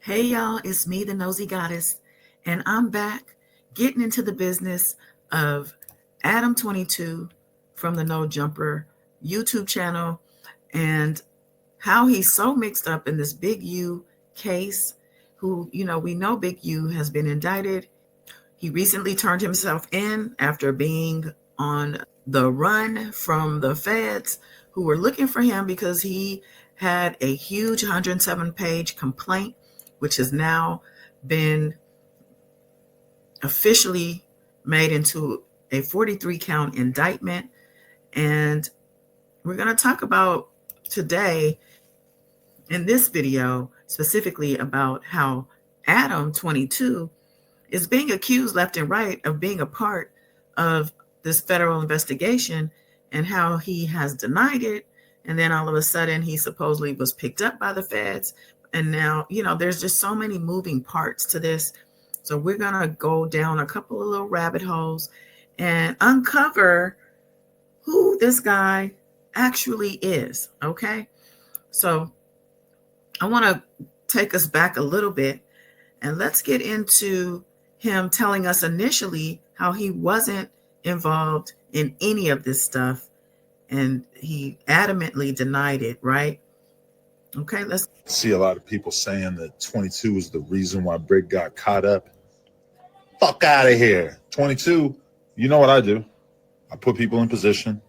Hey y'all, it's me, the Nosy Goddess, and I'm back getting into the business of Adam 22 from the No Jumper YouTube channel and how he's so mixed up in this Big U case. We know Big U has been indicted. He recently turned himself in after being on the run from the feds who were looking for him because he had a huge 107-page complaint, which has now been officially made into a 43-count indictment. And we're going to talk about today in this video specifically about how Adam 22 is being accused left and right of being a part of this federal investigation and how he has denied it. And then all of a sudden he supposedly was picked up by the feds. And now, there's just so many moving parts to this. So we're going to go down a couple of little rabbit holes and uncover who this guy actually is. Okay. So I want to take us back a little bit and let's get into him telling us initially how he wasn't involved in any of this stuff. And he adamantly denied it, right? Okay, let's see a lot of people saying that 22 is the reason why Bricc got caught up. Fuck out of here. 22, you know what I do? I put people in position,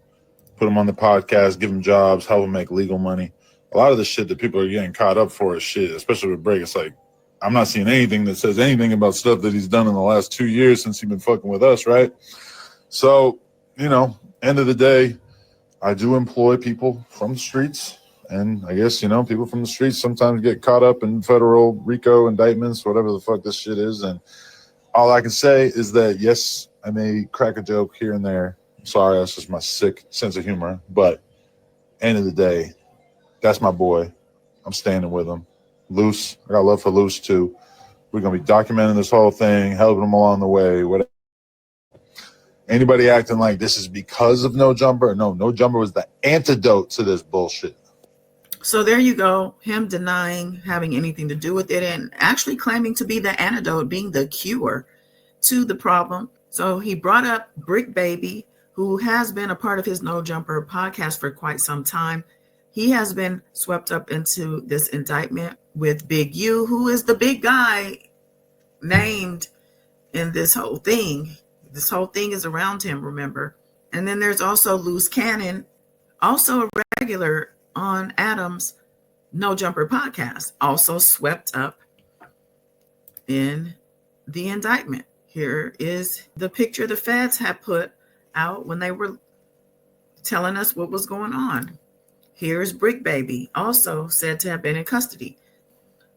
put them on the podcast, give them jobs, help them make legal money. A lot of the shit that people are getting caught up for is shit, especially with Bricc. It's like, I'm not seeing anything that says anything about stuff that he's done in the last 2 years since he's been fucking with us, right? So, end of the day, I do employ people from the streets. And I guess, people from the streets sometimes get caught up in federal RICO indictments, whatever the fuck this shit is. And all I can say is that, yes, I may crack a joke here and there. I'm sorry, that's just my sick sense of humor. But end of the day, that's my boy. I'm standing with him. Luce, I got love for Luce too. We're going to be documenting this whole thing, helping him along the way, whatever. Anybody acting like this is because of No Jumper? No Jumper was the antidote to this bullshit. So there you go, him denying having anything to do with it and actually claiming to be the antidote, being the cure to the problem. So he brought up Bricc Baby, who has been a part of his No Jumper podcast for quite some time. He has been swept up into this indictment with Big U, who is the big guy named in this whole thing. This whole thing is around him, remember? And then there's also Luce Cannon, also a regular on Adam's No Jumper podcast, also swept up in the indictment. Here is the picture the feds had put out when they were telling us what was going on. Here's Bricc Baby, also said to have been in custody.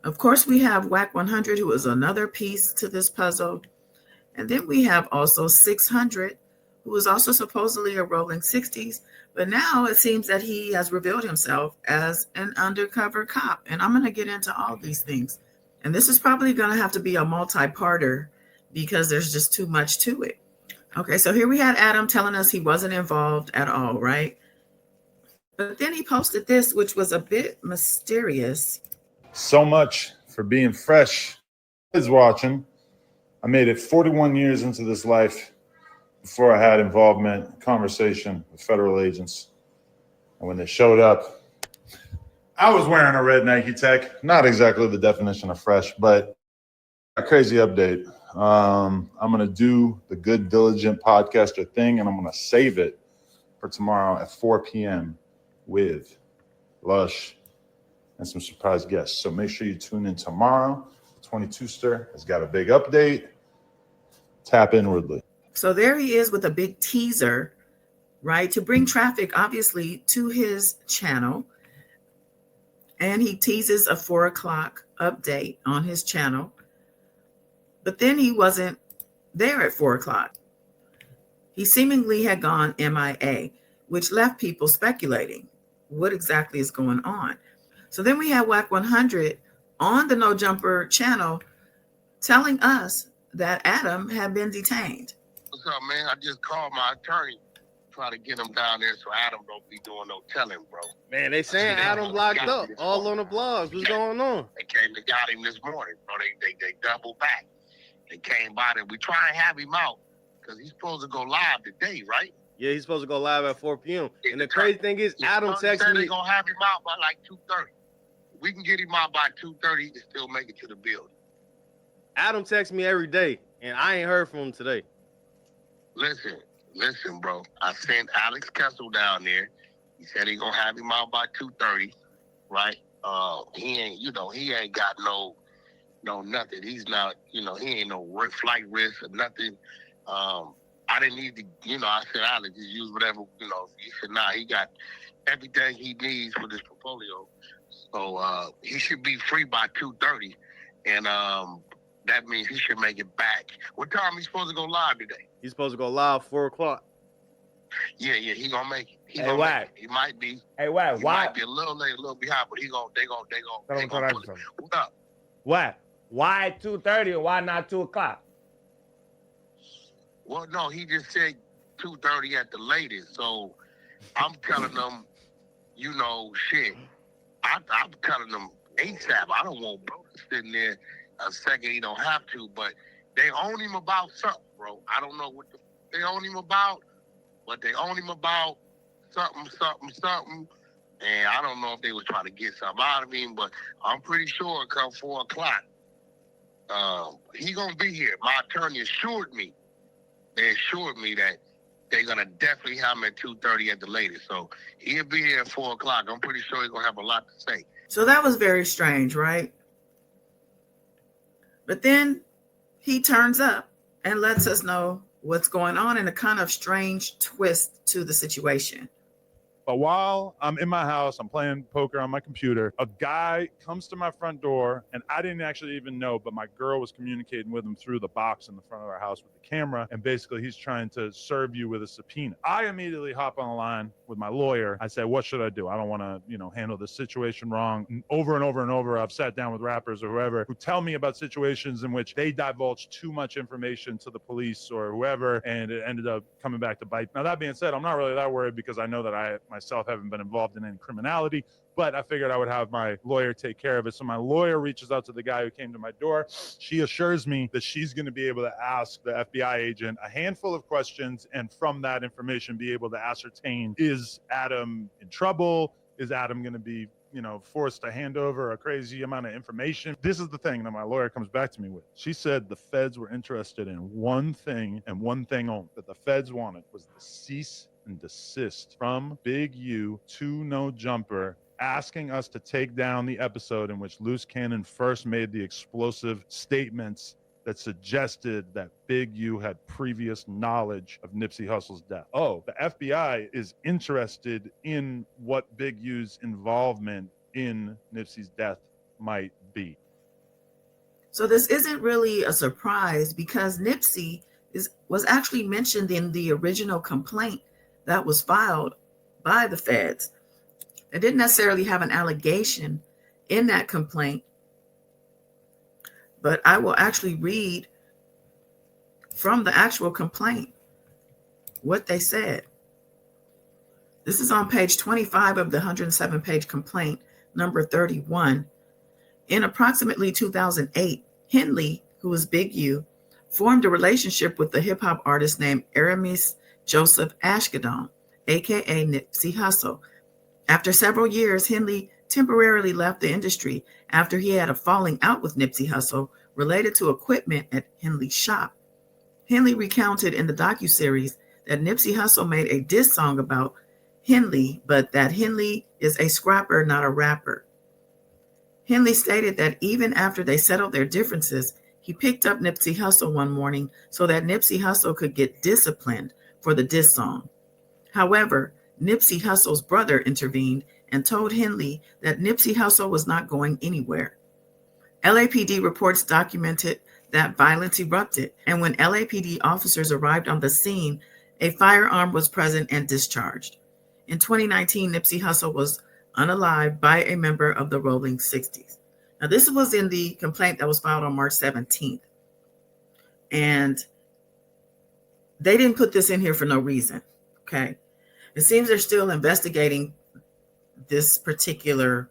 Of course, we have Wack 100, who is another piece to this puzzle. And then we have also 600, who is also supposedly a rolling 60s. But now it seems that he has revealed himself as an undercover cop. And I'm going to get into all these things. And this is probably going to have to be a multi-parter because there's just too much to it. Okay, so here we had Adam telling us he wasn't involved at all, right? But then he posted this, which was a bit mysterious. So much for being fresh. Is watching. I made it 41 years into this life before I had involvement, conversation with federal agents. And when they showed up, I was wearing a red Nike Tech. Not exactly the definition of fresh, but a crazy update. I'm going to do the good, diligent podcaster thing, and I'm going to save it for tomorrow at 4 p.m. with Lush and some surprise guests. So make sure you tune in tomorrow. 22ster has got a big update. Tap inwardly. So there he is with a big teaser, right, to bring traffic, obviously, to his channel. And he teases a 4 o'clock update on his channel. But then he wasn't there at 4 o'clock. He seemingly had gone MIA, which left people speculating what exactly is going on. So then we had Wack 100 on the No Jumper channel telling us that Adam had been detained. What's up, man? I just called my attorney try to get him down there so Adam don't be doing no telling, bro. Man, they saying Adam locked up all on the blogs. What's going on? They came and got him this morning, bro. They doubled back. They came by and we try and have him out because he's supposed to go live today, right? Yeah, he's supposed to go live at 4 p.m. And the crazy thing is, Adam texted me. They're going to have him out by like 2:30. We can get him out by 2:30 and still make it to the building. Adam texts me every day, and I ain't heard from him today. Listen, bro. I sent Alex Kessel down there. He said he going to have him out by 2:30, right? He ain't got no nothing. He's not, he ain't no flight risk or nothing. I didn't need to, I said, Alex, just use whatever, he said, nah, he got everything he needs for this portfolio. So he should be free by 2:30. And that means he should make it back. What time he supposed to go live today? He's supposed to go live 4 o'clock. Yeah, he gonna make it. Hey, Wack. He might be. Hey, Wack. He might be a little late, a little behind, but they gonna pull it. What up? Wack. Why 2:30 or why not 2 o'clock? Well, no, he just said 2:30 at the latest. So I'm telling them, shit. I'm telling them ASAP. I don't want bro to sit in there a second. He don't have to, but they own him about something, bro. I don't know what they own him about, but they own him about something. And I don't know if they was trying to get something out of him, but I'm pretty sure come 4 o'clock, he gonna be here. My attorney assured me. They assured me that they're gonna definitely have him at 2:30 at the latest. So he'll be here at 4 o'clock. I'm pretty sure he's gonna have a lot to say. So that was very strange, right? But then he turns up and lets us know what's going on in a kind of strange twist to the situation. But while I'm in my house, I'm playing poker on my computer, a guy comes to my front door, and I didn't actually even know, but my girl was communicating with him through the box in the front of our house with the camera, and basically he's trying to serve you with a subpoena. I immediately hop on the line with my lawyer. I say, what should I do? I don't want to, handle this situation wrong. And over, I've sat down with rappers or whoever who tell me about situations in which they divulge too much information to the police or whoever, and it ended up coming back to bite. Now, that being said, I'm not really that worried because I know that I myself haven't been involved in any criminality, but I figured I would have my lawyer take care of it. So my lawyer reaches out to the guy who came to my door. She assures me that she's going to be able to ask the FBI agent a handful of questions, and from that information be able to ascertain, is Adam in trouble? Is Adam going to be forced to hand over a crazy amount of information? This is the thing that my lawyer comes back to me with. She said the feds were interested in one thing and one thing only. That the feds wanted was the cease and desist from Big U to No Jumper, asking us to take down the episode in which Luce Cannon first made the explosive statements that suggested that Big U had previous knowledge of Nipsey Hussle's death. Oh, the FBI is interested in what Big U's involvement in Nipsey's death might be. So this isn't really a surprise because Nipsey was actually mentioned in the original complaint that was filed by the feds. They didn't necessarily have an allegation in that complaint, but I will actually read from the actual complaint what they said. This is on page 25 of the 107-page complaint, number 31. In approximately 2008, Henley, who was Big U, formed a relationship with the hip-hop artist named Aramis Joseph Ashkadon, aka Nipsey Hussle. After several years, Henley temporarily left the industry after he had a falling out with Nipsey Hussle related to equipment at Henley's shop. Henley recounted in the docuseries that Nipsey Hussle made a diss song about Henley, but that Henley is a scrapper, not a rapper. Henley stated that even after they settled their differences, he picked up Nipsey Hussle one morning so that Nipsey Hussle could get disciplined for the diss song. However, Nipsey Hussle's brother intervened and told Henley that Nipsey Hussle was not going anywhere. LAPD reports documented that violence erupted, and when LAPD officers arrived on the scene, a firearm was present and discharged. In 2019, Nipsey Hussle was unalived by a member of the Rolling 60s. Now, this was in the complaint that was filed on March 17th. And they didn't put this in here for no reason, okay? It seems they're still investigating this particular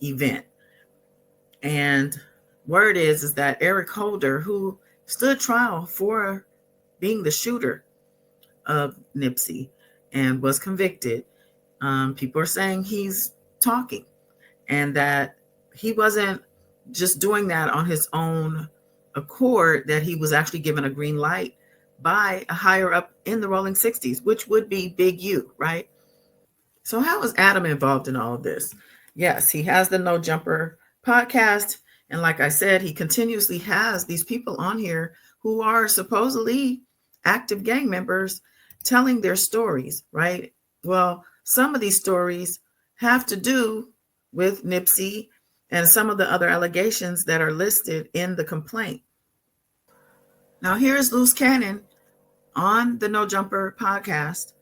event. And word is that Eric Holder, who stood trial for being the shooter of Nipsey and was convicted, people are saying he's talking and that he wasn't just doing that on his own accord, that he was actually given a green light by a higher up in the Rolling 60s, which would be Big U, right? So how is Adam involved in all of this? Yes, he has the No Jumper podcast. And like I said, he continuously has these people on here who are supposedly active gang members telling their stories, right? Well, some of these stories have to do with Nipsey and some of the other allegations that are listed in the complaint. Now, here's Luce Cannon on the No Jumper podcast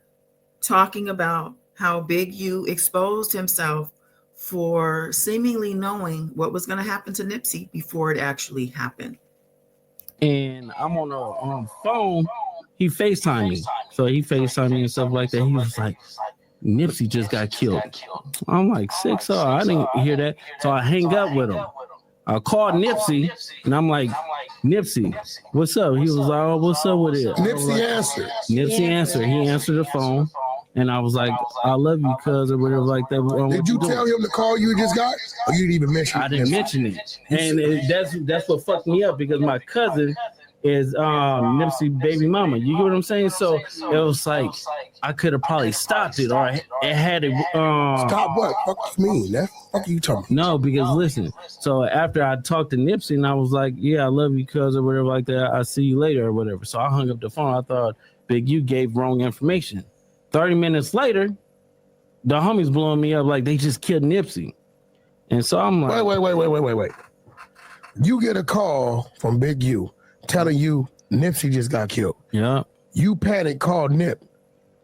talking about how Big U exposed himself for seemingly knowing what was going to happen to Nipsey before it actually happened. And I'm on a phone. He FaceTimed me. So he FaceTimed me and stuff like that. He was like, Nipsey just got killed. I'm like, sick. So I didn't hear that. So I hang up with him. I called Nipsey and I'm like, Nipsey, what's up? He was like, oh, what's up with it? Nipsey answered. Nipsey answered. He answered the phone. And I was like, I love you, cuz, or whatever like that. Did you tell him the call you just got? Or you didn't even mention it? I didn't mention it. And that's what fucked me up, because my cousin is Nipsey baby mama. You get what I'm saying? So it was like I could have probably stopped it, or it had it. Stop what? Fuck you mean? That fuck you talking? No, because listen. So after I talked to Nipsey and I was like, yeah, I love you, cuz, or whatever like that. I'll see you later or whatever. So I hung up the phone. I thought Big U gave wrong information. 30 minutes later, the homies blowing me up like they just killed Nipsey. And so I'm like, wait. You get a call from Big U telling you Nipsey just got killed. Yeah. You panic, called Nip.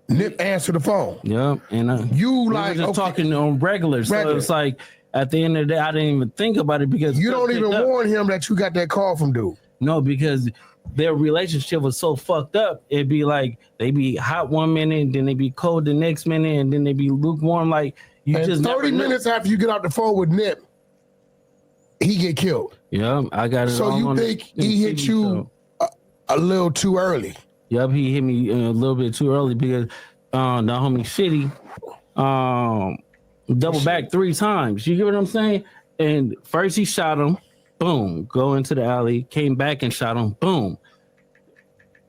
Nip answered the phone. Yeah. And you we like were just talking on regular. So it's like at the end of the day, I didn't even think about it, because you don't even warn him that you got that call from dude. No, because their relationship was so fucked up. It'd be like they be hot one minute, then they be cold the next minute, and then they be lukewarm. Like you and just 30 minutes after you get out the phone with Nip, he get killed. Yeah, I got it. So you think he hit you a little too early? Yep, he hit me a little bit too early, because the homie Shitty double back 3 times. You get what I'm saying? And first he shot him. Boom, go into the alley, came back and shot him. Boom.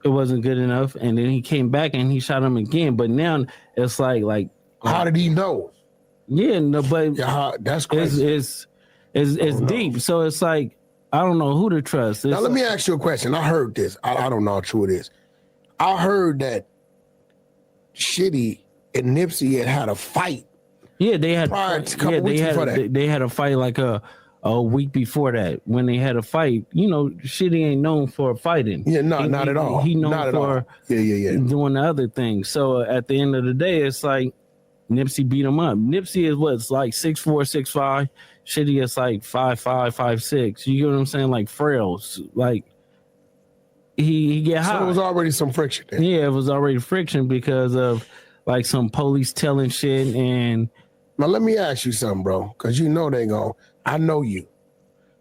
It wasn't good enough. And then he came back and he shot him again. But now it's like how did he know? Yeah, no, but that's crazy. It's deep. So it's like, I don't know who to trust. Now let me ask you a question. I heard this. I don't know how true it is. I heard that Shitty and Nipsey had a fight. Yeah, they had they had a fight like a week before that, when they had a fight. You know, Shitty ain't known for fighting. Yeah, not at all. He known not for doing the other things. So at the end of the day, it's like Nipsey beat him up. Nipsey is what's like 6'4", 6'5". Shitty is like 5'5", 5'6". You get what I'm saying? Like frails. Like he get high. So there was already some friction there. Yeah, it was already friction because of like some police telling shit. And now let me ask you something, bro, because you know they gon'. I know you.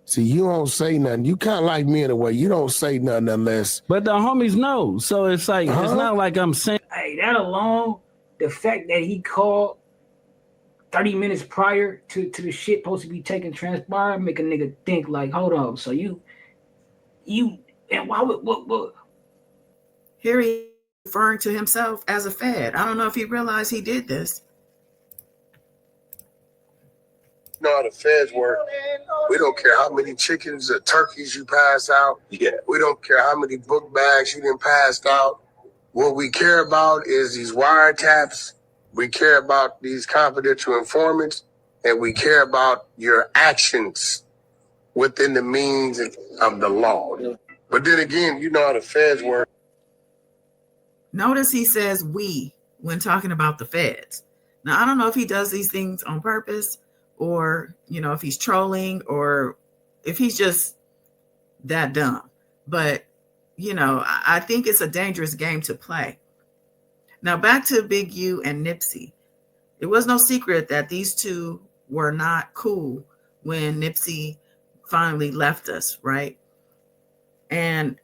See, you don't say nothing. You kind of like me in a way. You don't say nothing unless. But the homies know. So it's like, it's not like I'm saying. Hey, that alone, the fact that he called 30 minutes prior to the shit supposed to be taking transpire, make a nigga think like, hold on. So you, and why would, what? Here he referring to himself as a fed. I don't know if he realized he did this. You know how the feds work. We don't care how many chickens or turkeys you pass out. Yeah. We don't care how many book bags you done passed out. What we care about is these wiretaps. We care about these confidential informants, and we care about your actions within the means of the law. But then again, you know how the feds work. Notice he says we when talking about the feds. Now, I don't know if he does these things on purpose, or, you know, if he's trolling, or if he's just that dumb. But, you know, I think it's a dangerous game to play. Now back to Big U and Nipsey. It was no secret that these two were not cool when Nipsey finally left us, right? And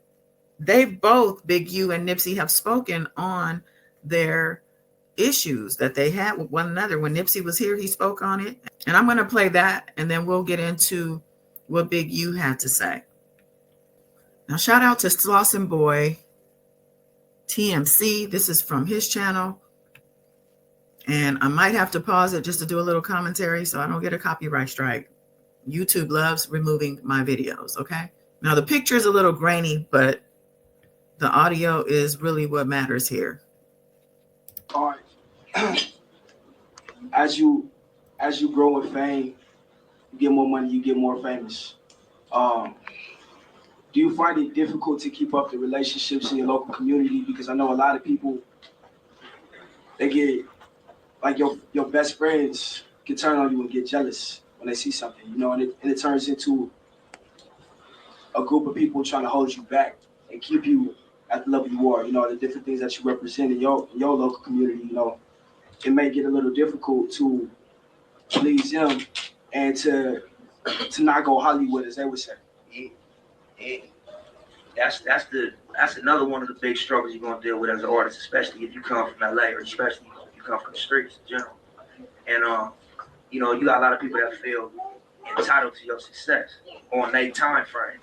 they both, Big U and Nipsey, have spoken on their issues that they had with one another. When Nipsey was here, he spoke on it. And I'm going to play that, and then we'll get into what Big U had to say. Now, shout out to Slauson Boy TMC. This is from his channel. And I might have to pause it just to do a little commentary so I don't get a copyright strike. YouTube loves removing my videos, okay? Now, the picture is a little grainy, but the audio is really what matters here. All right. As you grow in fame, you get more money, you get more famous. Do you find it difficult to keep up the relationships in your local community? Because I know a lot of people, they get, like your best friends can turn on you and get jealous when they see something, you know, and it turns into a group of people trying to hold you back and keep you at the level you are, you know, the different things that you represent in your local community, you know. It may get a little difficult to please them and to not go Hollywood, as they would say. That's another one of the big struggles you're gonna deal with as an artist, especially if you come from LA or especially if you come from the streets in general. And you know, you got a lot of people that feel entitled to your success on their time frame.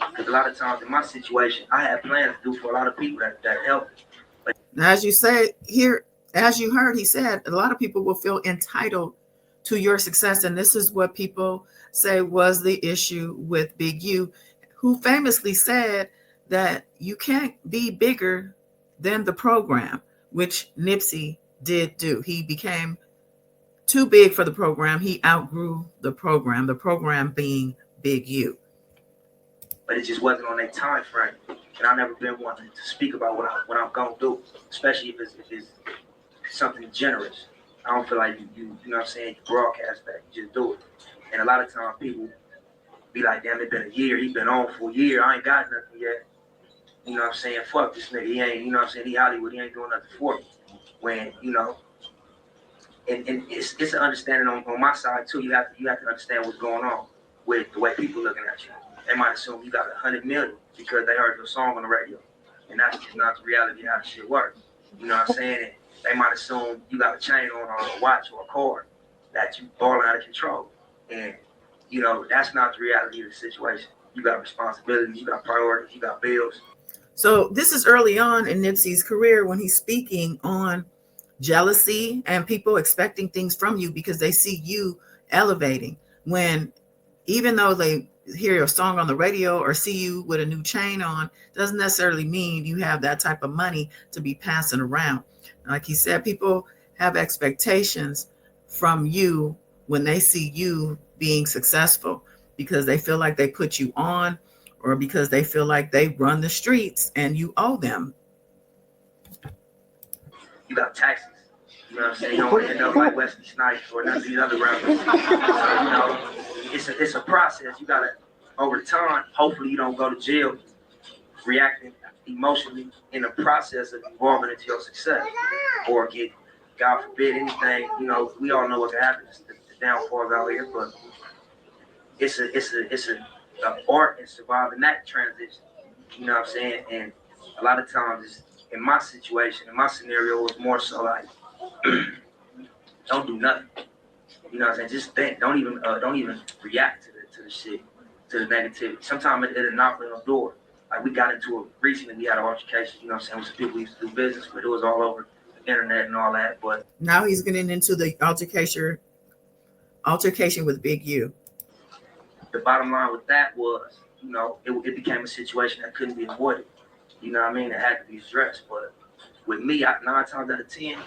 Because a lot of times in my situation, I have plans to do for a lot of people that help. But now, as you say here, as you heard, he said a lot of people will feel entitled to your success. And this is what people say was the issue with Big U, who famously said that you can't be bigger than the program, which Nipsey did do. He became too big for the program. He outgrew the program being Big U. But it just wasn't on their time frame. And I've never been one to speak about what I'm going to do, especially if it's something generous. I don't feel like you know what I'm saying, you broadcast that, you just do it. And a lot of times people be like, damn, it's been a year, he been on for a year, I ain't got nothing yet. You know what I'm saying, fuck this nigga, he ain't, you know what I'm saying, he Hollywood, he ain't doing nothing for me. When, you know, and it's an understanding on my side too. You have to understand what's going on with the way people looking at you. They might assume you got 100 million because they heard your song on the radio. And that's just not the reality of how the shit works. You know what I'm saying? And they might assume you got a chain on or a watch or a car that you balling out of control. And, you know, that's not the reality of the situation. You got responsibilities, you got priorities, you got bills. So this is early on in Nipsey's career when he's speaking on jealousy and people expecting things from you because they see you elevating. When even though they hear your song on the radio or see you with a new chain on, doesn't necessarily mean you have that type of money to be passing around. Like he said, people have expectations from you when they see you being successful because they feel like they put you on or because they feel like they run the streets and you owe them. You got taxes. You know what I'm saying? You don't want to end up like Wesley Snipes or none of these other rappers. So, you know, it's a process. You gotta, over time, hopefully you don't go to jail reacting emotionally in the process of evolving into your success. Or get, God forbid, anything, you know, we all know what can happen, the downfalls out here, but it's an art in surviving that transition. You know what I'm saying? And a lot of times in my situation, in my scenario, it's more so like don't do nothing. You know what I'm saying? Just think. Don't even react to the shit, to the negativity. Sometimes it'll knock on the door. Like we got into it recently. We had an altercation. You know what I'm saying? With some people we used to do business with. It was all over the internet and all that. But now he's getting into the altercation with Big U. The bottom line with that was, you know, it became a situation that couldn't be avoided. You know what I mean? It had to be addressed. But with me, 9 times out of 10,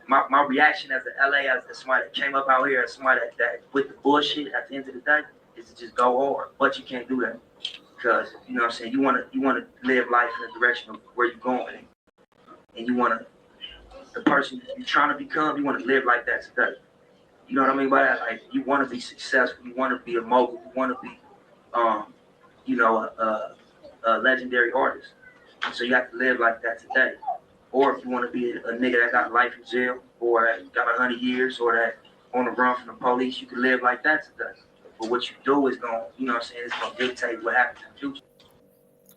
my reaction as a LA, as somebody that came up out here, as somebody that with the bullshit at the end of the day, is to just go hard. But you can't do that because you know what I'm saying. You want to live life in the direction of where you're going, and you want to the person you're trying to become. You want to live like that today. You know what I mean by that? Like you want to be successful. You want to be a mogul. You want to be, you know, a legendary artist. So you have to live like that today. Or if you want to be a nigga that got life in jail, or that got 100 years, or that on the run from the police, you can live like that today. But what you do is going, you know what I'm saying, it's going to dictate what happens in the future.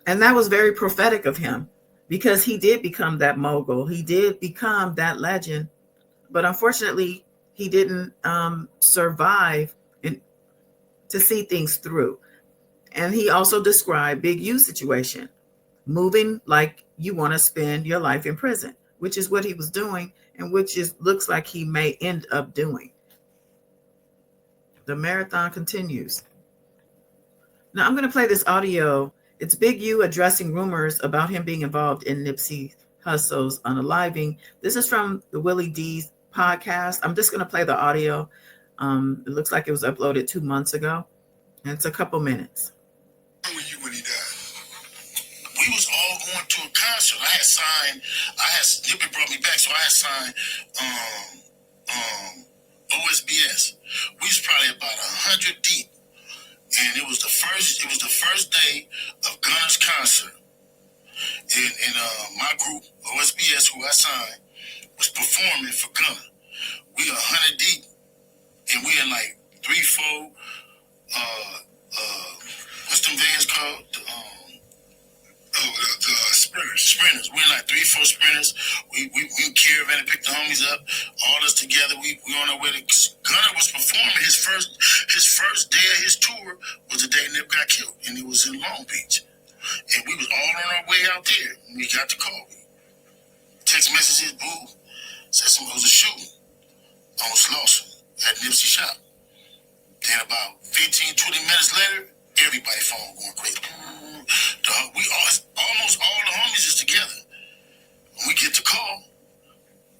And that was very prophetic of him, because he did become that mogul. He did become that legend. But unfortunately, he didn't survive to see things through. And he also described Big U's situation, moving like you want to spend your life in prison, which is what he was doing, and which is looks like he may end up doing. The marathon continues. Now I'm going to play this audio. It's Big U addressing rumors about him being involved in Nipsey Hussle's unaliving. This is from the Willie D's podcast. I'm just going to play the audio. It looks like it was uploaded 2 months ago, and it's a couple minutes. Where were you when he died? We was all going to a concert. Nippy brought me back, so I had signed OSBS. We was probably about 100 deep. And it was the first day of Gunna's concert. And my group, OSBS, who I signed, was performing for Gunna. We 100 deep, and we in like 3, 4, what's them vans called? The sprinters. We in like 3, 4 sprinters. We caravan and picked the homies up, all us together. We on our way to Gunna was performing his first day of his tour was the day Nip got killed, and it was in Long Beach. And we was all on our way out there when we got the call. Text messages, boo, said someone was a shooting on Slauson at Nipsey shop. Then about 15, 20 minutes later, everybody's phone going crazy. Almost all the homies is together. When we get the call,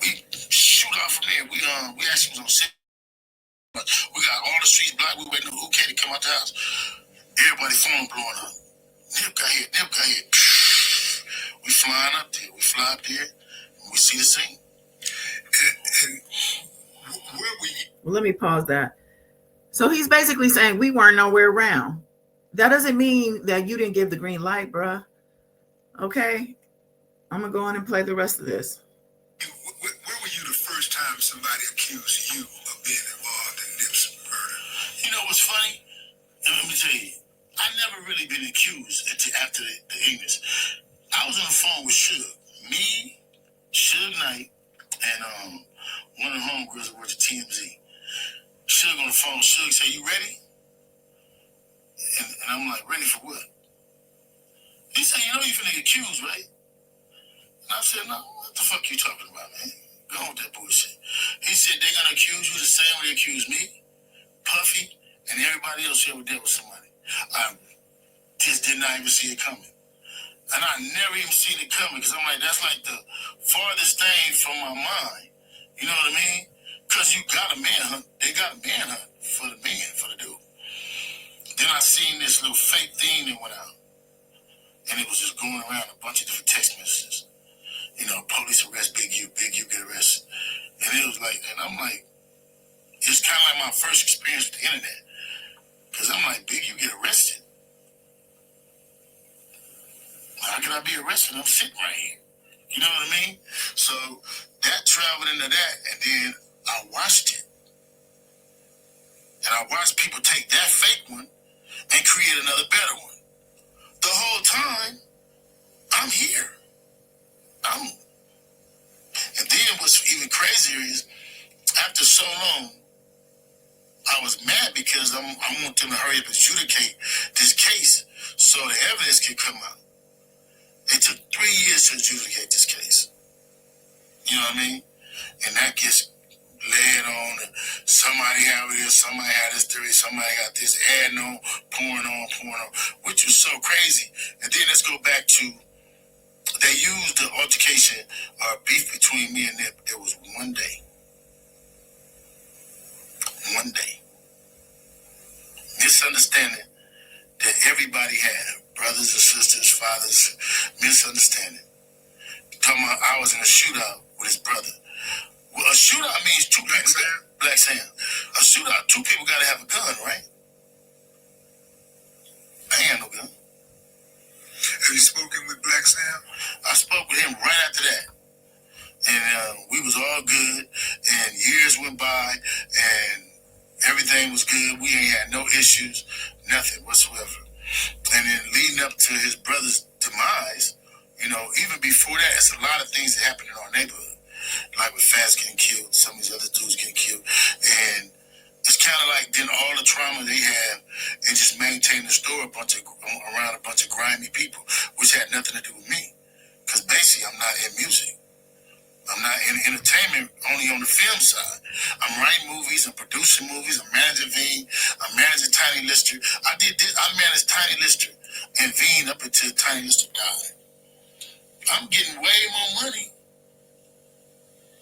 we shoot out from there. We actually was on set. We got all the streets blocked. We waiting on OK to come out the house. Everybody's phone blowing up. Nip got hit. We flying up there. We fly up there, and we see the scene. And where we? Well, let me pause that. So he's basically saying we weren't nowhere around. That doesn't mean that you didn't give the green light, bruh. Okay? I'm going to go on and play the rest of this. Where were you the first time somebody accused you of being involved in Nip's murder? You know what's funny? Let me tell you. I never really been accused after the English. I was on the phone with Suge. Me, Suge Knight, and one of the homegirls that worked at TMZ. Suge on the phone. Suge said, "You ready?" And I'm like, "Ready for what?" He said, "You know you finna get accused, right?" And I said, "No, what the fuck you talking about, man? Go on with that bullshit." He said, "They're gonna accuse you the same way they accused me, Puffy, and everybody else who ever dealt with somebody." I just did not even see it coming. And I never even seen it coming, because I'm like, that's like the farthest thing from my mind. You know what I mean? Because you got a manhunt. They got a manhunt for the man, for the dude. Then I seen this little fake thing that went out. And it was just going around a bunch of different text messages. You know, police arrest Big U get arrested. And it was like, and I'm like, it's kind of like my first experience with the internet. Because I'm like, Big U get arrested? How can I be arrested? I'm sitting right here. You know what I mean? So that traveled into that, and then I watched it. And I watched people take that fake one and create another better one. The whole time, I'm here. And then what's even crazier is, after so long, I was mad because I want them to hurry up and adjudicate this case so the evidence can come out. It took 3 years to adjudicate this case. You know what I mean? And that gets led on, and somebody had this, somebody had this theory, somebody got this, adding on, pouring on, which was so crazy. And then let's go back to, they used the altercation or beef between me and Nip. There was one day. Misunderstanding that everybody had, brothers and sisters, fathers, misunderstanding. Talking about I was in a shootout with his brother. Well, a shootout means two people. Black Sam. A shootout, two people got to have a gun, right? I ain't had no gun. Have you spoken with Black Sam? I spoke with him right after that. and we was all good, and years went by, and everything was good. We ain't had no issues, nothing whatsoever. And then leading up to his brother's demise, you know, even before that, it's a lot of things that happened in our neighborhood, like with Fats getting killed, some of these other dudes getting killed, and it's kind of like then all the trauma they have and just maintain the store around a bunch of grimy people, which had nothing to do with me, because basically I'm not in music. I'm not in entertainment, only on the film side. I'm writing movies, I'm producing movies, I'm managing Veen, I'm managing Tiny Lister. I managed Tiny Lister and Veen up until Tiny Lister died. I'm getting way more money.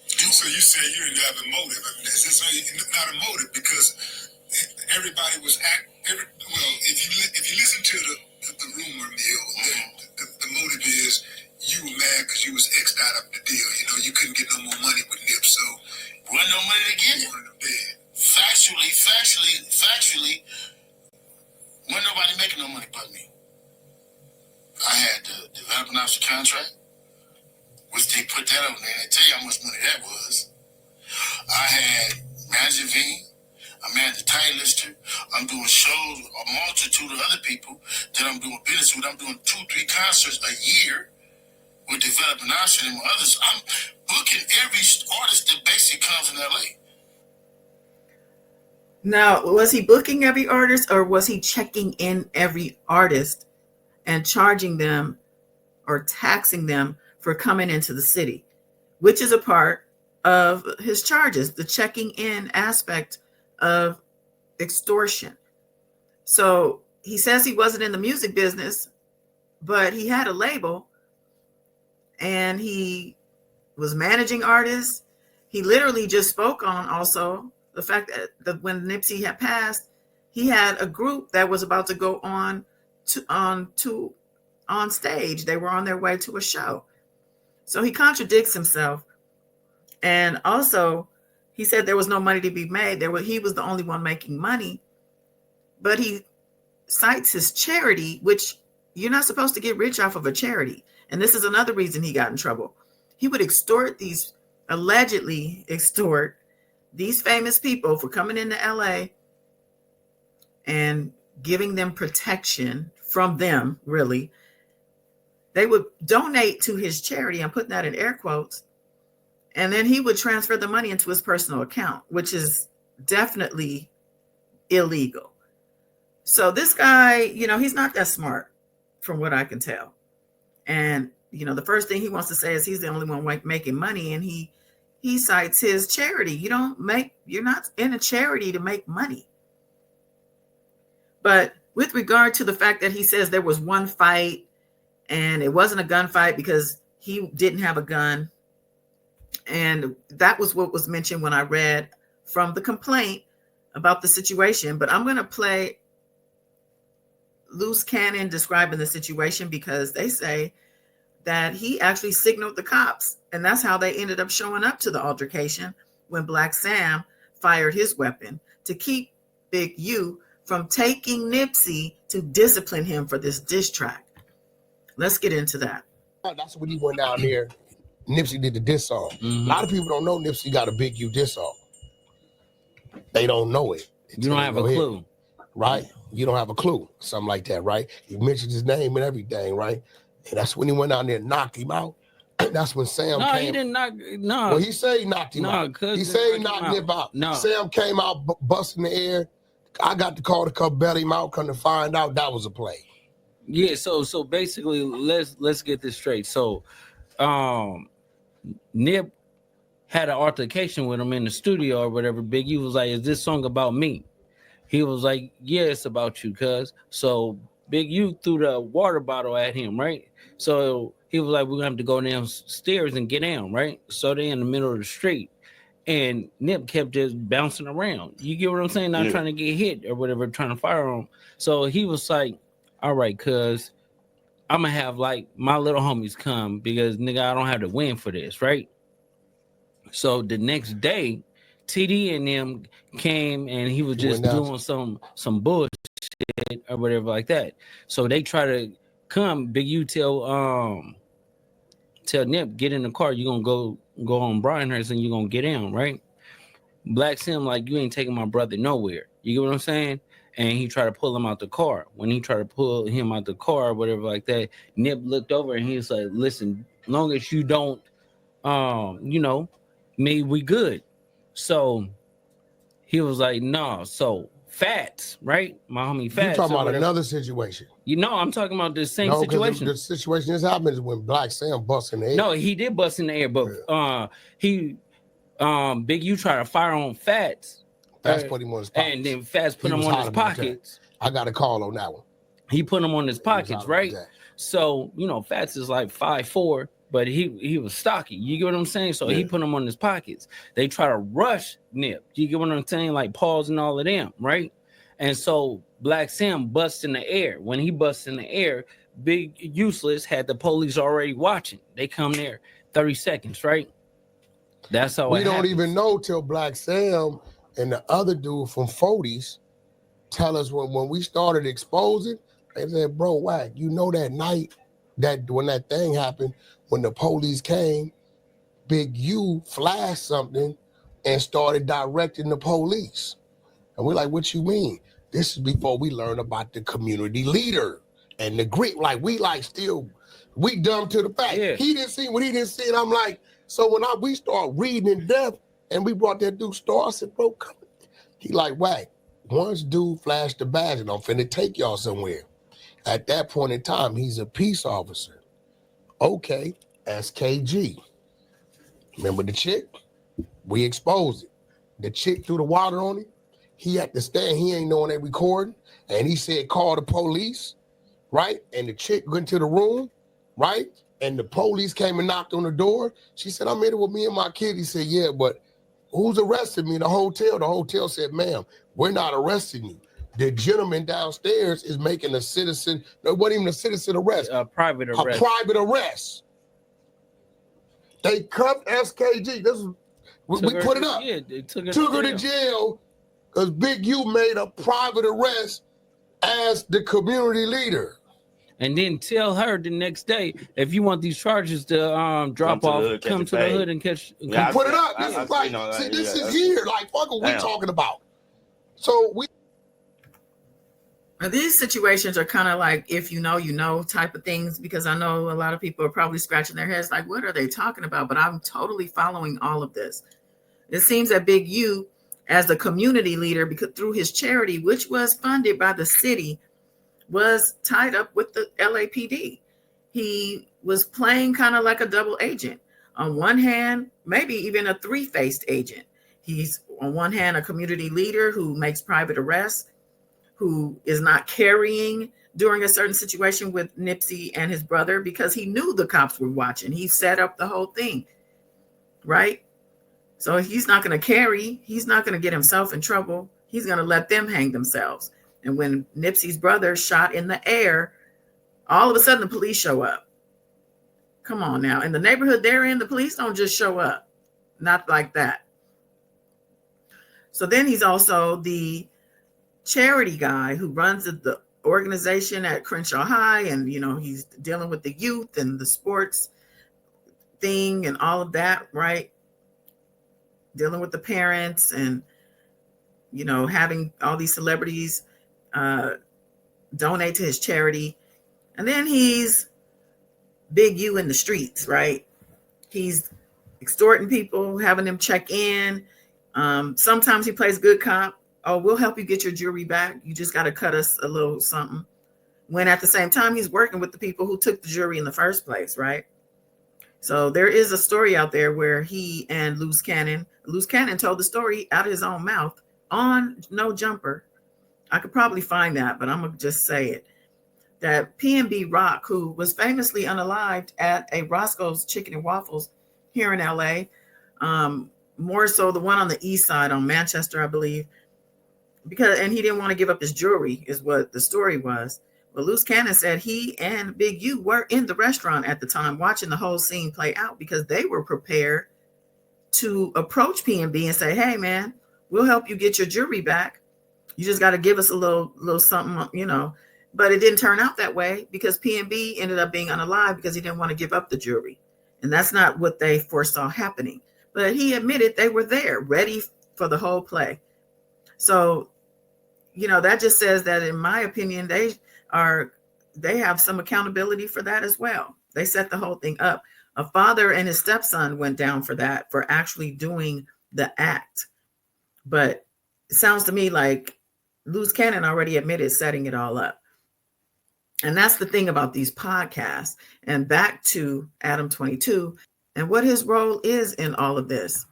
So you say you didn't have a motive. Is this not a motive? Because everybody was if you listen to the rumor mill, the motive is you were mad because you was X'd out of the deal. You know, you couldn't get no more money with Nip, so wasn't no money to get. Factually, wasn't nobody making no money but me. I had the development officer contract, which they put that on there. They tell you how much money that was. I had Manager V. I managed the Tiny Lister. I'm doing shows with a multitude of other people that I'm doing business with. I'm doing 2-3 concerts a year with Developing Option and others. I'm booking every artist that basically comes in LA. Now, was he booking every artist, or was he checking in every artist and charging them or taxing them for coming into the city, which is a part of his charges, the checking in aspect of extortion? So he says he wasn't in the music business, but he had a label and he was managing artists. He literally just spoke on also the fact that when Nipsey had passed, he had a group that was about to go on stage. They were on their way to a show. So he contradicts himself. And also, he said there was no money to be made. He was the only one making money. But he cites his charity, which you're not supposed to get rich off of a charity. And this is another reason he got in trouble. He would allegedly extort these famous people for coming into LA and giving them protection from them, really. They would donate to his charity, I'm putting that in air quotes, and then he would transfer the money into his personal account, which is definitely illegal. So this guy, you know, he's not that smart from what I can tell. And, you know, the first thing he wants to say is he's the only one making money, and he cites his charity. You're not in a charity to make money. But with regard to the fact that he says there was one fight and it wasn't a gunfight because he didn't have a gun, and that was what was mentioned when I read from the complaint about the situation. But I'm going to play Luce Cannon describing the situation, because they say that he actually signaled the cops, and that's how they ended up showing up to the altercation when Black Sam fired his weapon to keep Big U from taking Nipsey to discipline him for this diss track. Let's get into that. That's when he went down there. Nipsey did the diss song. A lot of people don't know Nipsey got a Big U diss song. They don't know it. You don't have a clue. Right? You don't have a clue. Something like that, right? He mentioned his name and everything, right? And that's when he went down there and knocked him out. And that's when Sam came. No, he didn't knock. No. Well, he said he knocked him out. He said he knocked Nip out. No. Sam came out busting the air. I got the call to come bail him out. Come to find out that was a play. Yeah. So basically, let's get this straight. So, Nip had an altercation with him in the studio or whatever. Big U was like, "Is this song about me?" He was like, "Yeah, it's about you, cuz." So Big U threw the water bottle at him, right? So he was like, "We're gonna have to go downstairs and get down," right? So they in the middle of the street, and Nip kept just bouncing around. You get what I'm saying? Not trying to get hit or whatever, trying to fire on him. So he was like, "All right, cuz I'm gonna have like my little homies come, because nigga, I don't have to win for this, right?" So the next day, TD and them came, and he was just doing some bullshit or whatever like that. So they try to come. Big U tell Nip, get in the car. You're gonna go go on Bryanhurst and you're gonna get in, right? Black Sim, like, you ain't taking my brother nowhere. You get what I'm saying? And he tried to pull him out the car. When he tried to pull him out the car or whatever like that, Nip looked over and he was like, listen, long as you don't me, we good. So he was like, no. So Fats, right? My homie Fats. You talking about another situation. I'm talking about the same situation. The situation this happens when Black Sam busts in the air. No, he did bust in the air, but Big U tried to fire on Fats. Fats put him on his pockets. And then Fats put him on his pockets. I got a call on that one. He put him on his pockets, right? So, Fats is like 5'4", but he was stocky. You get what I'm saying? So he put him on his pockets. They try to rush Nip. You get what I'm saying? Like Pauls and all of them, right? And so Black Sam busts in the air. When he busts in the air, Big Useless had the police already watching. They come there 30 seconds, right? That's how we don't even know till Black Sam and the other dude from 40s tell us when we started exposing. They said, bro, Wack, that night when that thing happened, when the police came, Big U flashed something and started directing the police. And we're like, what you mean? This is before we learned about the community leader and the grit. Like, we dumb to the fact. Yeah. He didn't see what he didn't see. And I'm like, so when we start reading in depth and we brought that dude Star, I said, bro, come. He like, Wack, once dude flashed the badge and I'm finna take y'all somewhere. At that point in time, he's a peace officer. Okay, SKG. Remember the chick? We exposed it. The chick threw the water on him. He had to stand. He ain't knowing they recording. And he said, call the police, right? And the chick went to the room, right? And the police came and knocked on the door. She said, I'm in it with me and my kid. He said, yeah, but who's arresting me? The hotel. The hotel said, ma'am, we're not arresting you. The gentleman downstairs is making a citizen, no, it wasn't even a citizen arrest. A private arrest. A private arrest. They cuffed SKG. We put it up. Yeah, they took her to jail because Big U made a private arrest as the community leader. And then tell her the next day, if you want these charges to drop off, come to the hood and catch. Yeah, put it up. This is like, this is here. Like, fuck what we talking about. So we. Now, these situations are kind of like if you know type of things, because I know a lot of people are probably scratching their heads like, what are they talking about? But I'm totally following all of this. It seems that Big U, as the community leader, because through his charity, which was funded by the city, was tied up with the LAPD. He was playing kind of like a double agent. On one hand, maybe even a three-faced agent. He's on one hand a community leader who makes private arrests, who is not carrying during a certain situation with Nipsey and his brother because he knew the cops were watching. He set up the whole thing, right? So he's not going to carry. He's not going to get himself in trouble. He's going to let them hang themselves. And when Nipsey's brother shot in the air, all of a sudden the police show up. Come on now. In the neighborhood they're in, the police don't just show up. Not like that. So then he's also the charity guy who runs the organization at Crenshaw High. And, he's dealing with the youth and the sports thing and all of that, right? Dealing with the parents and, having all these celebrities donate to his charity. And then he's Big U in the streets, right? He's extorting people, having them check in. Sometimes he plays good cop. Oh, we'll help you get your jewelry back. You just got to cut us a little something. When at the same time, he's working with the people who took the jewelry in the first place, right? So there is a story out there where he and Luce Cannon told the story out of his own mouth on No Jumper. I could probably find that, but I'm going to just say it. That P&B Rock, who was famously unalived at a Roscoe's Chicken and Waffles here in LA, more so the one on the east side on Manchester, I believe, and he didn't want to give up his jewelry is what the story was. But Luce Cannon said he and Big U were in the restaurant at the time watching the whole scene play out because they were prepared to approach P&B and say, hey, man, we'll help you get your jewelry back. You just got to give us a little something, But it didn't turn out that way because P&B ended up being unalive because he didn't want to give up the jewelry. And that's not what they foresaw happening. But he admitted they were there, ready for the whole play. So, that just says that, in my opinion, they have some accountability for that as well. They set the whole thing up. A father and his stepson went down for that, for actually doing the act. But it sounds to me like Luce Cannon already admitted setting it all up. And that's the thing about these podcasts. And back to Adam 22 and what his role is in all of this.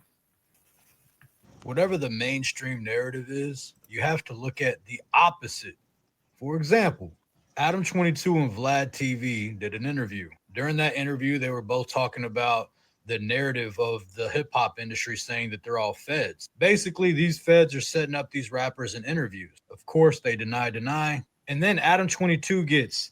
Whatever the mainstream narrative is, you have to look at the opposite. For example, Adam 22 and Vlad TV did an interview. During that interview, they were both talking about the narrative of the hip-hop industry, saying that they're all feds. Basically, these feds are setting up these rappers in interviews. Of course, they deny. And then Adam 22 gets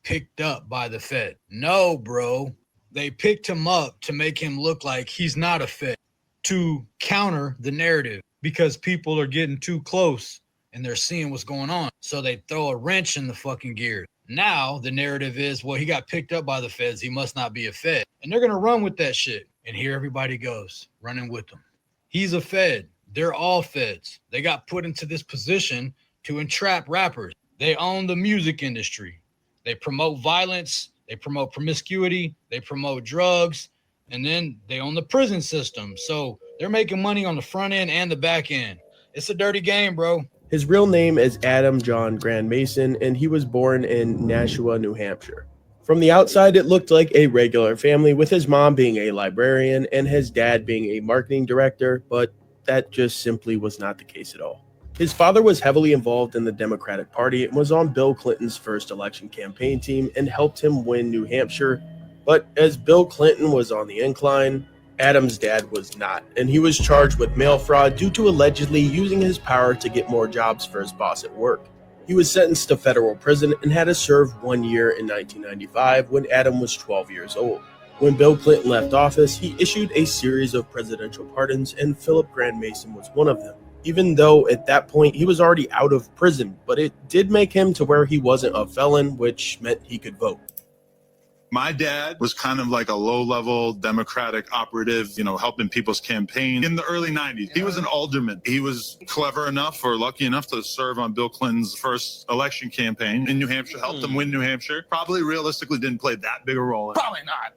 picked up by the Fed. No, bro. They picked him up to make him look like he's not a Fed, to counter the narrative, because people are getting too close and they're seeing what's going on. So they throw a wrench in the fucking gear. Now the narrative is, well, he got picked up by the feds, he must not be a Fed. And they're going to run with that shit. And here everybody goes, running with them. He's a Fed. They're all feds. They got put into this position to entrap rappers. They own the music industry. They promote violence. They promote promiscuity. They promote drugs. And then they own the prison system. So they're making money on the front end and the back end. It's a dirty game, bro. His real name is Adam John Grand Mason, and he was born in Nashua, New Hampshire. From the outside, it looked like a regular family, with his mom being a librarian and his dad being a marketing director, but that just simply was not the case at all. His father was heavily involved in the Democratic Party and was on Bill Clinton's first election campaign team and helped him win New Hampshire. But as Bill Clinton was on the incline, Adam's dad was not, and he was charged with mail fraud due to allegedly using his power to get more jobs for his boss at work. He was sentenced to federal prison and had to serve 1 year in 1995 when Adam was 12 years old. When Bill Clinton left office, he issued a series of presidential pardons, and Philip Grand Mason was one of them. Even though at that point he was already out of prison, but it did make him to where he wasn't a felon, which meant he could vote. My dad was kind of like a low-level Democratic operative, helping people's campaign in the early 90s. He was an alderman. He was clever enough or lucky enough to serve on Bill Clinton's first election campaign in New Hampshire, helped him win New Hampshire. Probably realistically didn't play that big a role. Probably not.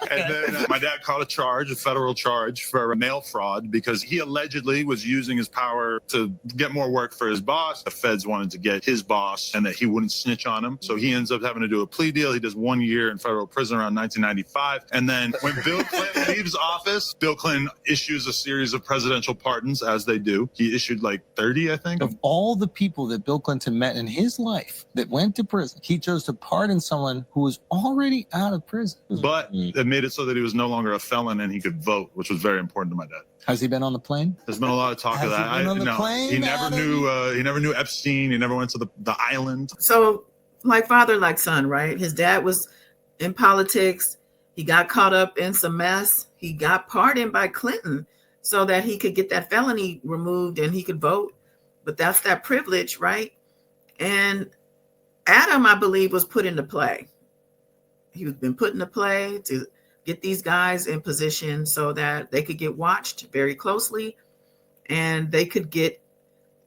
And then my dad caught a federal charge for mail fraud because he allegedly was using his power to get more work for his boss. The feds wanted to get his boss and that he wouldn't snitch on him. So he ends up having to do a plea deal. He does 1 year in federal prison around 1995. And then when Bill Clinton leaves office, Bill Clinton issues a series of presidential pardons, as they do. He issued like 30, I think. Of all the people that Bill Clinton met in his life that went to prison, he chose to pardon someone who was already out of prison. But it made it so that he was no longer a felon and he could vote, which was very important to my dad. Has he been on the plane? There's been a lot of talk of that. He never knew Epstein. He never went to the island. So like father, like son, right? His dad was in politics. He got caught up in some mess. He got pardoned by Clinton so that he could get that felony removed and he could vote. But that's that privilege, right? And Adam, I believe, was put into play. He was been put into play to get these guys in position so that they could get watched very closely and they could get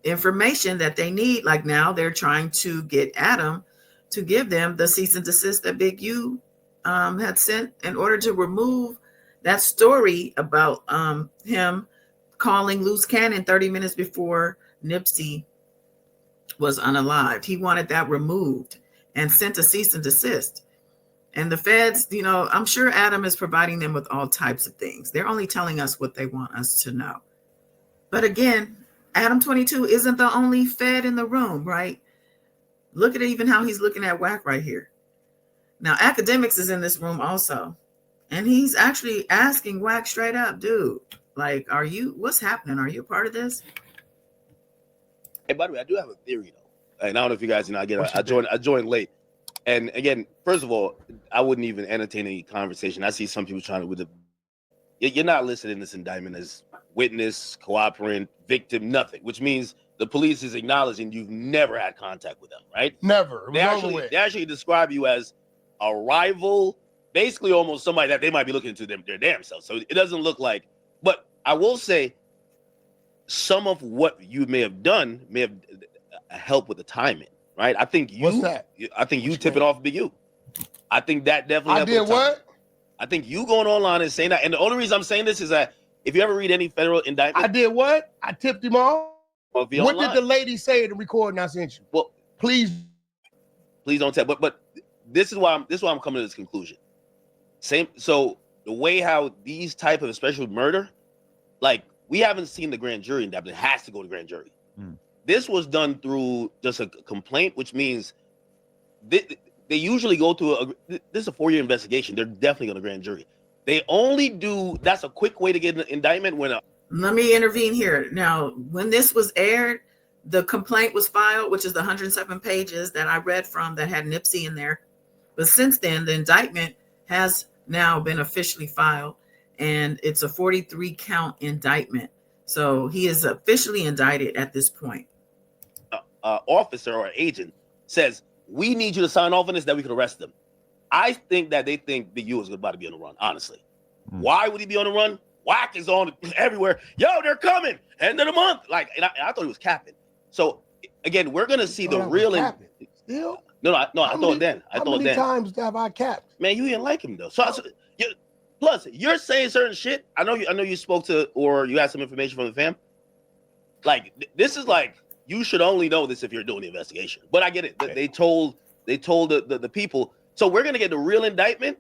information that they need. Like now they're trying to get Adam to give them the cease and desist that Big U had sent in order to remove that story about him calling Luce Cannon 30 minutes before Nipsey was unalived. He wanted that removed and sent a cease and desist. And the feds, I'm sure Adam is providing them with all types of things. They're only telling us what they want us to know. But again, Adam 22 isn't the only fed in the room, right? Look at even how he's looking at Wack right here. Now, Academics is in this room also. And he's actually asking Wack straight up, dude, like, what's happening? Are you a part of this? Hey, by the way, I do have a theory, though. And I don't know if you guys know, I joined late. And again, first of all, I wouldn't even entertain any conversation. I see some people trying to, you're not listed in this indictment as witness, cooperant, victim, nothing, which means the police is acknowledging you've never had contact with them, right? Never. They actually describe you as a rival basically almost somebody that they might be looking into their damn self. So it doesn't look like. But I will say, some of what you may have done may have helped with the timing, right? I think you. What's that? I think you tipping off Big U. I think that definitely. I helped did with the timing. what? I think you going online and saying that, and the only reason I'm saying this is that if you ever read any federal indictment, I did what? I tipped him off. What What did the lady say in the recording I sent you? Well, please don't tell. But this is why I'm coming to this conclusion. Same. So the way how these type of, especially murder, like we haven't seen the grand jury indictment. It has to go to grand jury. This was done through just a complaint, which means they usually go to this is a 4-year investigation. They're definitely going to grand jury. They only do, that's a quick way to get an indictment when Let me intervene here. Now, when this was aired, the complaint was filed, which is the 107 pages that I read from that had Nipsey in there. But since then, the indictment has now been officially filed, and it's a 43 count indictment. So he is officially indicted at this point. Officer or agent says, we need you to sign off on this that we can arrest them. I think that they think Big U is about to be on the run, honestly. Why would he be on the run? Wack is on everywhere. Yo, they're coming. End of the month. Like, and I thought he was capping. So, again, we're going to see the real... Still? No, I thought it then. How many times have I capped? Man, you didn't like him, though. Plus, you're saying certain shit. I know you spoke to, or you had some information from the fam. Like, this is like, you should only know this if you're doing the investigation. But I get it. They told the people. So we're gonna get the real indictment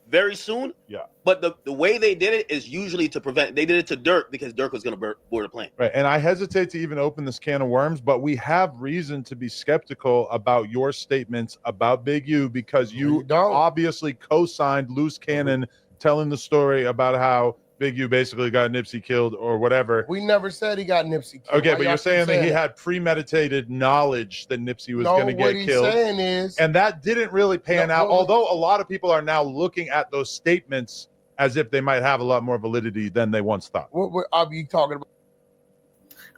very soon. Yeah. But the way they did it is usually to prevent. They did it to Dirk because Dirk was gonna board a plane. Right. And I hesitate to even open this can of worms, but we have reason to be skeptical about your statements about Big U because you obviously co-signed Loose Cannon telling the story about how Big U basically got Nipsey killed or whatever. We never said he got Nipsey killed. Okay, but you're saying that he had premeditated knowledge that Nipsey was going to get killed. What he's saying is, and that didn't really pan out, although a lot of people are now looking at those statements as if they might have a lot more validity than they once thought. What are you talking about?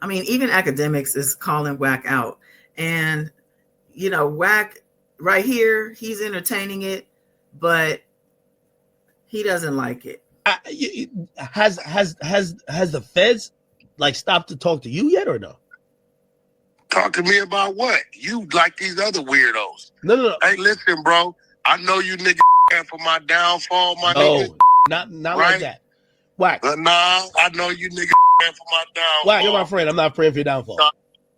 I mean, even academics is calling Wack out. And, you know, Wack right here, he's entertaining it, but he doesn't like it. Has the feds like stopped to talk to you yet or no? Talk to me about what? You like these other weirdos. No. Hey, listen, bro. I know you niggas for my downfall, my nigga. Not like that. Wack. But nah, I know you niggas for my downfall. Wack, you're my friend. I'm not praying for your downfall.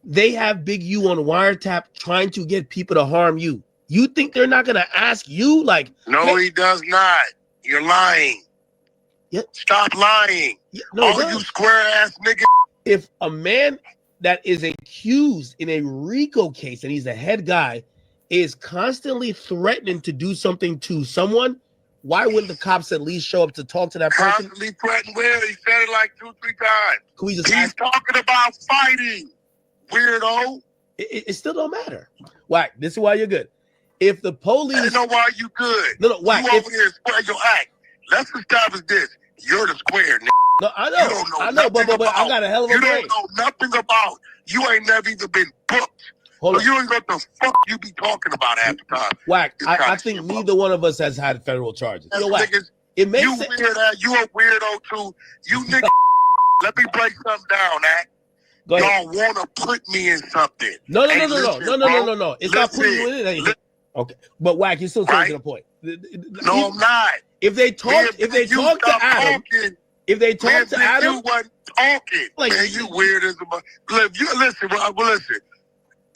They have Big U on wiretap trying to get people to harm you. You think they're not gonna ask you? Like, no, he does not. You're lying. Yeah. Stop lying. Yeah, no, all you square ass niggas. If a man that is accused in a RICO case and he's the head guy is constantly threatening to do something to someone, why wouldn't the cops at least show up to talk to that person? Constantly threatening where? He said it like 2-3 times. Can we just He's talking about fighting, weirdo. It still don't matter. Wack, this is why you're good. If the police... I know why you good. No, Wack. You over here square your act. Let's establish this. You're the square, nigga. No, I know. You don't know but I got a hell of a brain. You don't know nothing about. You ain't never even been booked. So you ain't know what the fuck you be talking about half the time. Wack, I think neither one of us has had federal charges. Yo, Wack, it makes sense. You a weirdo too. You nigga. Let me break something down, Act. Y'all want to put me in something. No. It's not putting you in anything. Okay, but Wack, you're still taking the point. No, I'm not. If they talk to Adam, you wasn't talking. Like, man, you weird as a. Listen.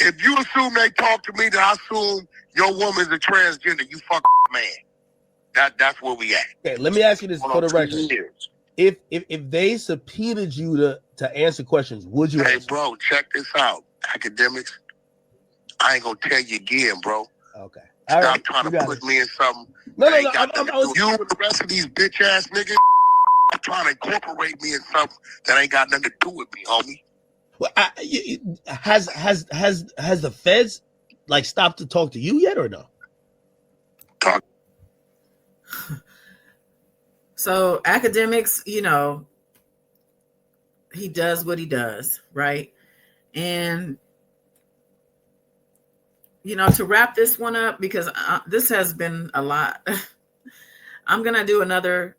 If you assume they talk to me, then I assume your woman's a transgender. You fuck man. That's where we at. Okay, let me ask you this for the record. If they subpoenaed you to answer questions, would you? Hey, bro, check this out. Academics, I ain't gonna tell you again, bro. Okay. Stop trying to put me in something. No. You and the rest of these bitch ass niggas are trying to incorporate me in something that ain't got nothing to do with me, homie. Well, has the feds like stopped to talk to you yet or no? So academics, you know, he does what he does, right? And you know, to wrap this one up, because this has been a lot. I'm going to do another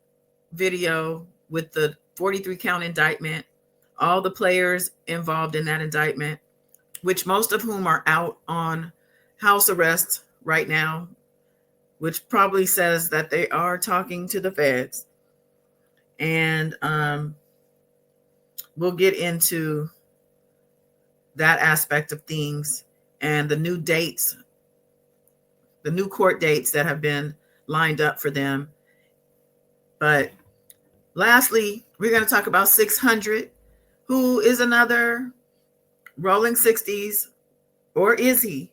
video with the 43 count indictment, all the players involved in that indictment, which most of whom are out on house arrest right now, which probably says that they are talking to the feds. And we'll get into that aspect of things and the new dates, the new court dates that have been lined up for them. But lastly, we're going to talk about 600, who is another rolling 60s, or is he?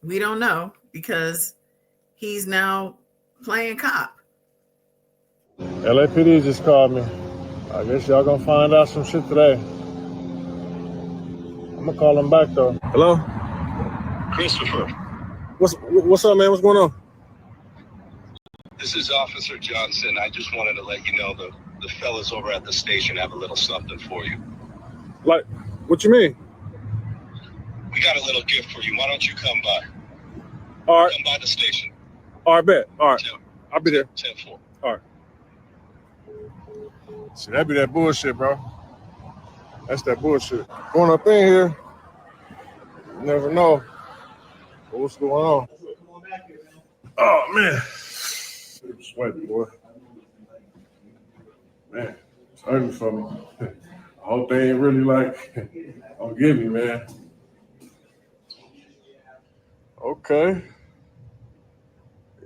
We don't know, because he's now playing cop. LAPD just called me. I guess y'all gonna find out some shit today. I'm gonna call him back though. Hello? Christopher, What's up, man? What's going on? this is Officer Johnson. I just wanted to let you know the fellas over at the station have a little something for you. Like, what you mean? We got a little gift for you. Why don't you come by? All right. Come by the station. All right, bet. All right. I'll be there. 10-4. All right. See, that be that bullshit, bro. That's that bullshit. Going up in here, you never know what's going on. Oh, man. I'm sweating, boy. Man, it's hurting for me. I hope they ain't really like, don't get me, man. Okay.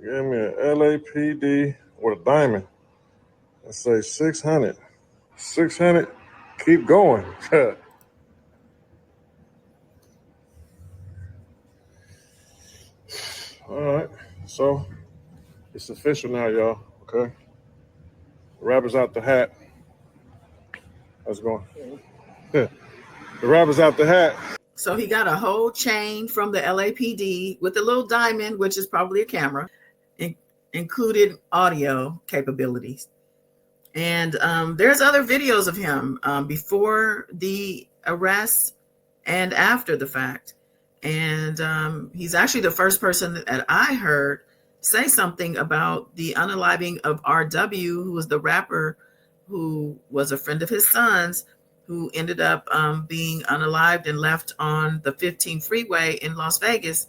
Give me an LAPD with a diamond. Let's say 600. 600, keep going. All right, so it's official now, y'all, okay? The rapper's out the hat. How's it going? The rapper's out the hat. So he got a whole chain from the LAPD with a little diamond, which is probably a camera, included audio capabilities. And there's other videos of him before the arrest and after the fact. And he's actually the first person that I heard say something about the unaliving of RW, who was the rapper who was a friend of his son's, who ended up being unalived and left on the 15 freeway in Las Vegas.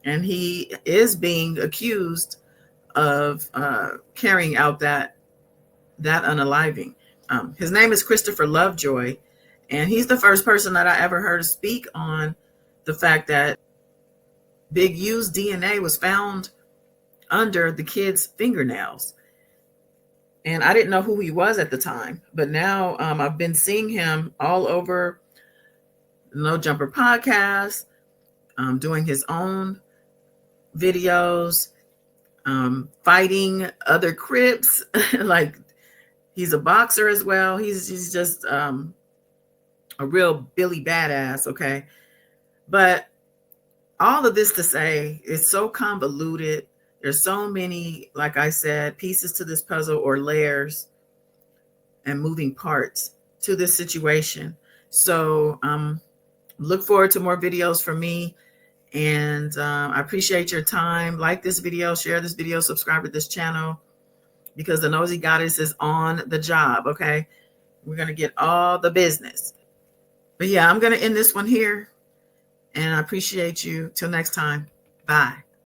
And he is being accused of carrying out that unaliving. His name is Christopher Lovejoy, and he's the first person that I ever heard speak on the fact that Big U's DNA was found under the kid's fingernails. And I didn't know who he was at the time, but now I've been seeing him all over No Jumper podcast, doing his own videos, fighting other Crips. Like, he's a boxer as well. He's just a real Billy badass, okay? But all of this to say, it's so convoluted. There's so many, like I said, pieces to this puzzle, or layers and moving parts to this situation. So look forward to more videos from me. And I appreciate your time. Like this video, share this video, subscribe to this channel, because the Nosy Goddess is on the job, okay? We're going to get all the business. But yeah, I'm going to end this one here. And I appreciate you. Till next time. Bye.